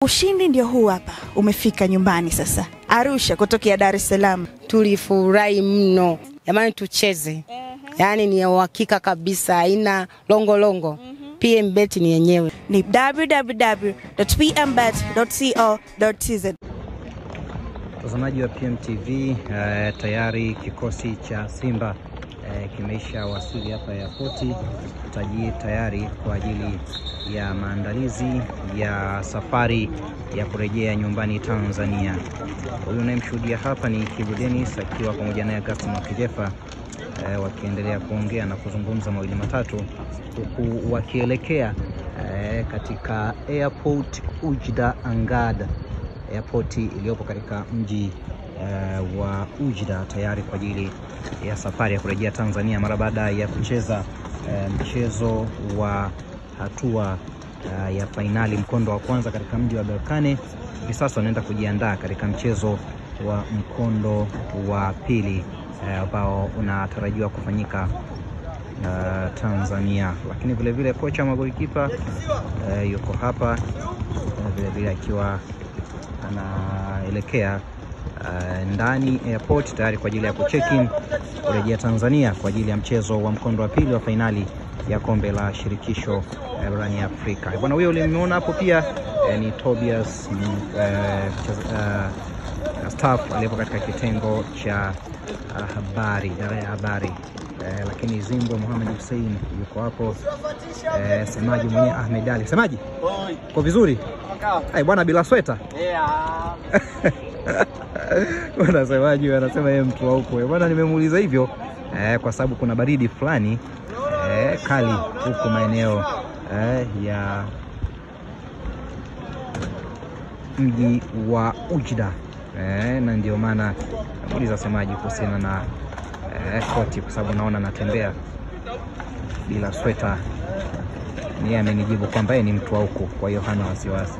Ushindi ndio huu hapa, umefika nyumbani sasa. Arusha kutokea Dar es Salaam. Tulifurahi mno. Jamani tucheze. Yaani ni uhakika kabisa, haina longo. PMBet ni yenyewe. Ni www.pmbet.co.tz. Watazamaji wa PMTV, tayari kikosi cha Simba kimeisha wasili hapa airport tayari kwa ajili ya maandalizi ya safari ya kurejea nyumbani Tanzania. Huyu unayemshuhudia hapa ni Kibu Dennis akiwa pamoja na Augustine Mwakijefa wakiendelea kuongea na kuzungumza mawili matatu, huku wakielekea katika airport Ujda Angad, airport iliyopo katika mji wa Ujda, tayari kwa ajili ya safari ya kurejea Tanzania mara baada ya kucheza mchezo wa hatua ya fainali mkondo wa kwanza katika mji wa Berkane. Hivi sasa wanaenda kujiandaa katika mchezo wa mkondo wa pili ambao unatarajiwa kufanyika Tanzania. Lakini vile vile kocha wa golikipa yuko hapa vile vile akiwa anaelekea ndani airport tayari kwa ajili ya kucheck-in kurejea Tanzania kwa ajili ya mchezo wa mkondo wa pili wa fainali ya kombe la shirikisho barani Afrika. Bwana huyo ulimuona hapo pia ni Tobias, staff aliyepo katika kitengo cha habari, idara ya habari. Lakini Zimbo Mohamed Hussein yuko hapo, semaji mwenye Ahmed Ali. Semaji? Kwa vizuri? Ai bwana bila sweta? Bwana semaji anasema yeye mtu wa huko. Bwana nimemuuliza hivyo kwa sababu kuna baridi fulani kali huko maeneo ya mji wa Ujda. Na ndio maana namuuliza semaji kuhusiana na koti, kwa sababu naona natembea bila sweta. Ni amenijibu kwamba yeye ni mtu wa huko, kwa hiyo hana wasiwasi.